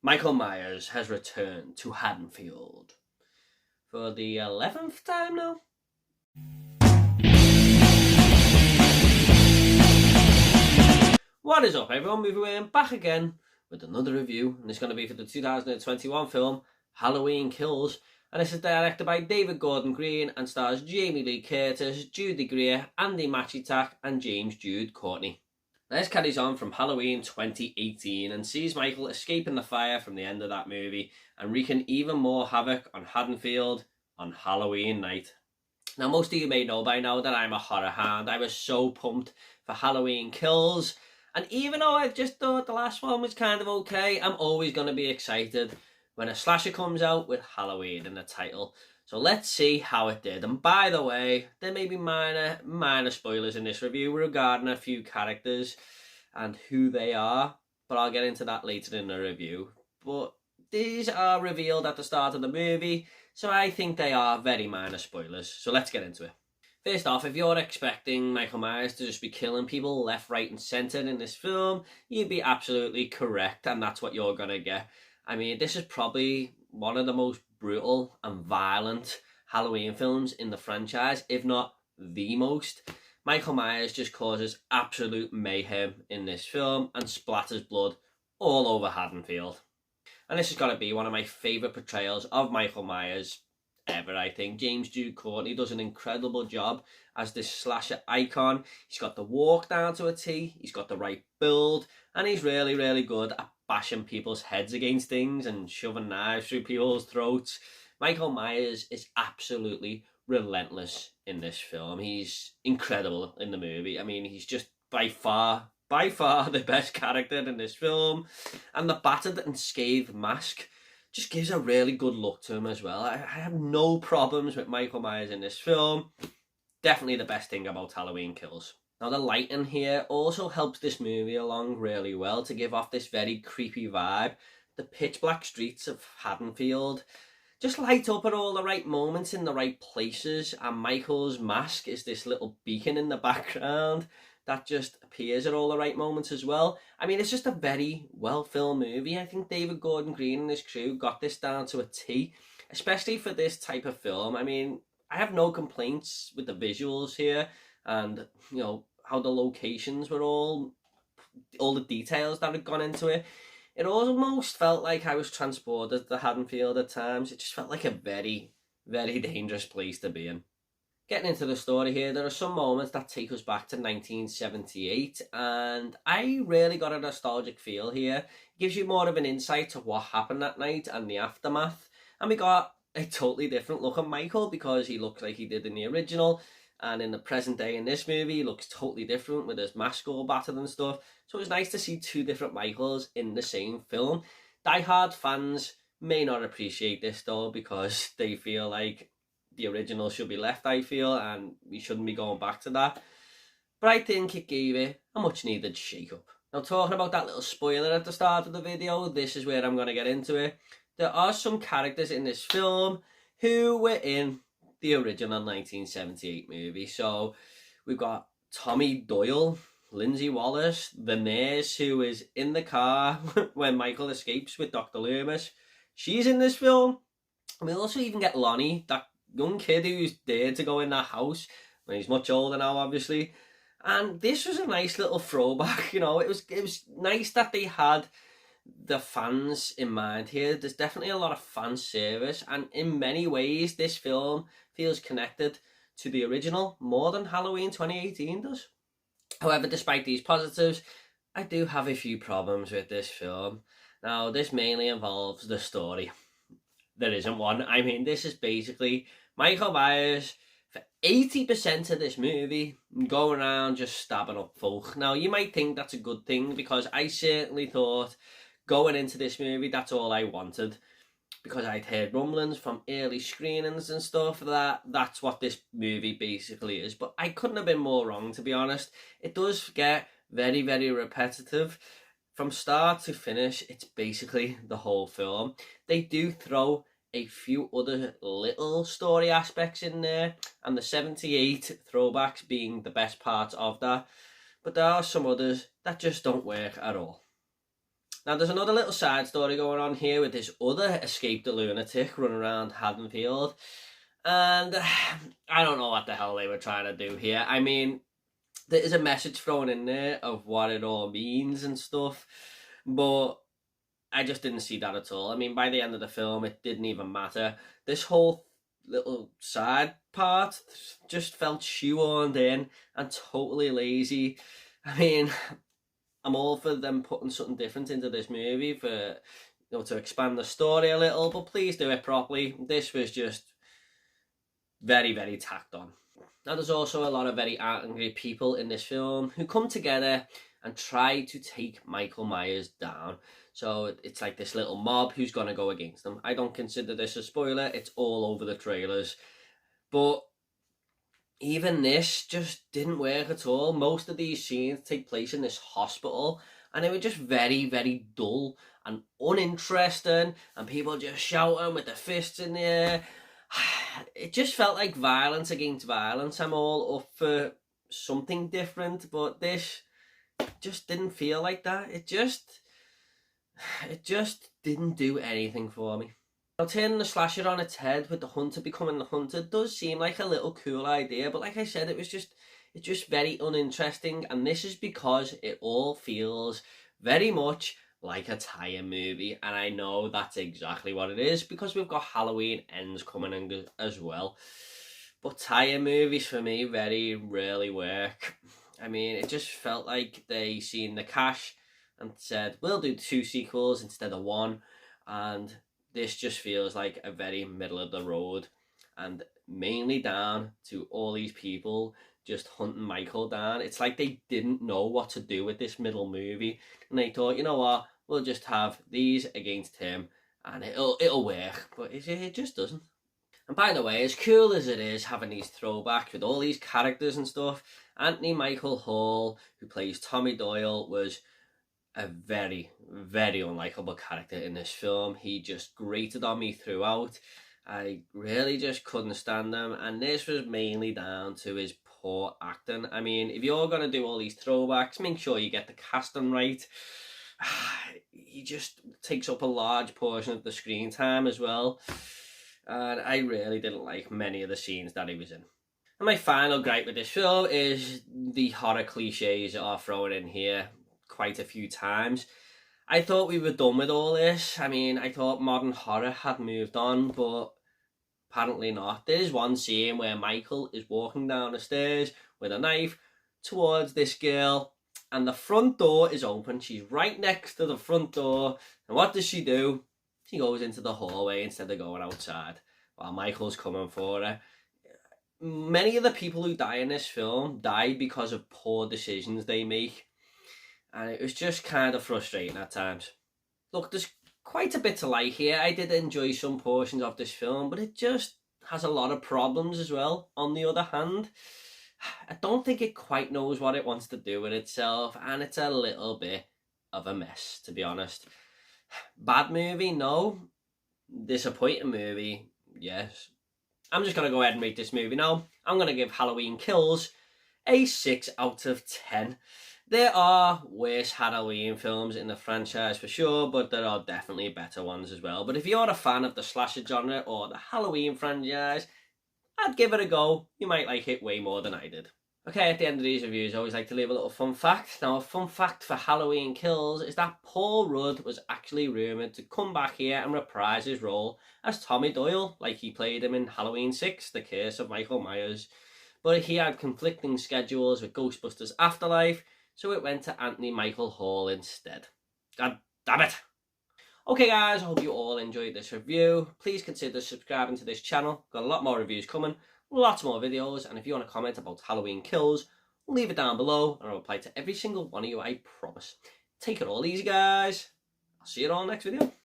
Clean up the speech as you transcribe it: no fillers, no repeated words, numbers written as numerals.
Michael Myers has returned to Haddonfield for the 11th time now. What is up, everyone? Movie back again with another review, and it's going to be for the 2021 film Halloween Kills, and this is directed by David Gordon Green and stars Jamie Lee Curtis, Judy Greer, Andy Matichack, and Jude Courtney. Now, this carries on from Halloween 2018 and sees Michael escaping the fire from the end of that movie and wreaking even more havoc on Haddonfield on Halloween night. Now, most of you may know by now that I'm a horror hound. I was so pumped for Halloween Kills, and even though I just thought the last one was kind of okay, I'm always going to be excited when a slasher comes out with Halloween in the title. So let's see how it did. And by the way, there may be minor spoilers in this review regarding a few characters and who they are, but I'll get into that later in the review. But these are revealed at the start of the movie, so I think they are very minor spoilers. So let's get into it. First off, if you're expecting Michael Myers to just be killing people left, right and centre in this film, you'd be absolutely correct, and that's what you're going to get. I mean, this is probably one of the most brutal and violent Halloween films in the franchise, if not the most. Michael Myers just causes absolute mayhem in this film and splatters blood all over Haddonfield. And this has got to be one of my favourite portrayals of Michael Myers ever, I think. Jude Courtney does an incredible job as this slasher icon. He's got the walk down to a T, he's got the right build, and he's really, really good at bashing people's heads against things and shoving knives through people's throats. Michael Myers is absolutely relentless in this film. He's incredible in the movie. I mean, he's just by far the best character in this film, and the battered and scathed mask just gives a really good look to him as well. I have no problems with Michael Myers in this film. Definitely the best thing about Halloween Kills. Now, the lighting here also helps this movie along really well to give off this very creepy vibe. The pitch black streets of Haddonfield just light up at all the right moments in the right places, and Michael's mask is this little beacon in the background that just appears at all the right moments as well. I mean, it's just a very well-filmed movie. I think David Gordon Green and his crew got this down to a T, especially for this type of film. I mean, I have no complaints with the visuals here, and you know how the locations were all the details that had gone into it. It almost felt like I was transported to Haddonfield at times. It just felt like a very, very dangerous place to be in. Getting into the story here, there are some moments that take us back to 1978, and I really got a nostalgic feel here. It gives you more of an insight to what happened that night and the aftermath, and we got a totally different look at Michael because he looks like he did in the original, and in the present day in this movie he looks totally different with his mask all battered and stuff. So it was nice to see two different Michaels in the same film. Die-hard fans may not appreciate this though, because they feel like the original should be left, I feel, and we shouldn't be going back to that. But I think it gave it a much needed shake-up. Now, talking about that little spoiler at the start of the video, this is where I'm going to get into it. There are some characters in this film who were in the original 1978 movie. So we've got Tommy Doyle, Lindsay Wallace, the nurse who is in the car when Michael escapes with Dr. Loomis. She's in this film. And we also even get Lonnie, that young kid who's dared to go in that house when he's much older now, obviously. And this was a nice little throwback, you know. It was nice that they had the fans in mind here. There's definitely a lot of fan service, and in many ways this film feels connected to the original more than Halloween 2018 does. However, despite these positives, I do have a few problems with this film. Now, this mainly involves the story. There isn't one. I mean, this is basically Michael Myers for 80% of this movie going around just stabbing up folk. Now, you might think that's a good thing, because I certainly thought going into this movie that's all I wanted, because I'd heard rumblings from early screenings and stuff that that's what this movie basically is. But I couldn't have been more wrong, to be honest. It does get very, very repetitive. From start to finish, it's basically the whole film. They do throw a few other little story aspects in there, and the 78 throwbacks being the best part of that. But there are some others that just don't work at all. Now, there's another little side story going on here with this other escaped lunatic running around Haddonfield. And I don't know what the hell they were trying to do here. I mean, there is a message thrown in there of what it all means and stuff, but I just didn't see that at all. I mean, by the end of the film, it didn't even matter. This whole little side part just felt shoehorned in and totally lazy. I mean, I'm all for them putting something different into this movie for, to expand the story a little, but please do it properly. This was just very, very tacked on. Now, there's also a lot of very angry people in this film who come together and try to take Michael Myers down. So it's like this little mob who's going to go against them. I don't consider this a spoiler. It's all over the trailers. But even this just didn't work at all. Most of these scenes take place in this hospital, and they were just very, very dull and uninteresting, and people just shouting with their fists in the air. It just felt like violence against violence. I'm all up for something different, but this just didn't feel like that. It just didn't do anything for me. Now, turning the slasher on its head with the hunter becoming the hunter does seem like a little cool idea, but like I said, it's just very uninteresting, and this is because it all feels very much like a tie-in movie, and I know that's exactly what it is because we've got Halloween Ends coming in as well. But tie-in movies for me very rarely work. I mean, it just felt like they seen the cash and said, we'll do 2 sequels instead of 1, and this just feels like a very middle of the road, and mainly down to all these people just hunting Michael down. It's like they didn't know what to do with this middle movie, and they thought, you know what, we'll just have these against him and it'll work, but it just doesn't. And by the way, as cool as it is having these throwbacks with all these characters and stuff, Anthony Michael Hall, who plays Tommy Doyle, was a very, very unlikable character in this film. He just grated on me throughout. I really just couldn't stand him, and this was mainly down to his poor acting. I mean, if you're going to do all these throwbacks, make sure you get the casting right. He just takes up a large portion of the screen time as well, and I really didn't like many of the scenes that he was in. And my final gripe with this film is the horror cliches that are thrown in here quite a few times. I thought we were done with all this. I mean, I thought modern horror had moved on, but apparently not. There's one scene where Michael is walking down the stairs with a knife towards this girl, and the front door is open. She's right next to the front door, and what does she do? She goes into the hallway instead of going outside while Michael's coming for her. Many of the people who die in this film die because of poor decisions they make, and it was just kind of frustrating at times. Look, there's quite a bit to like here. I did enjoy some portions of this film, but it just has a lot of problems as well. On the other hand, I don't think it quite knows what it wants to do with itself, and it's a little bit of a mess, to be honest. Bad movie? No. Disappointing movie? Yes. I'm just going to go ahead and rate this movie now. I'm going to give Halloween Kills a 6 out of 10. There are worse Halloween films in the franchise for sure, but there are definitely better ones as well. But if you're a fan of the slasher genre or the Halloween franchise, I'd give it a go. You might like it way more than I did. Okay, at the end of these reviews, I always like to leave a little fun fact. Now, a fun fact for Halloween Kills is that Paul Rudd was actually rumoured to come back here and reprise his role as Tommy Doyle, like he played him in Halloween 6, The Curse of Michael Myers. But he had conflicting schedules with Ghostbusters Afterlife, so it went to Anthony Michael Hall instead. God damn it! Okay guys, I hope you all enjoyed this review. Please consider subscribing to this channel. Got a lot more reviews coming, lots more videos, and if you want to comment about Halloween Kills, leave it down below and I'll reply to every single one of you, I promise. Take it all easy guys. I'll see you all next video.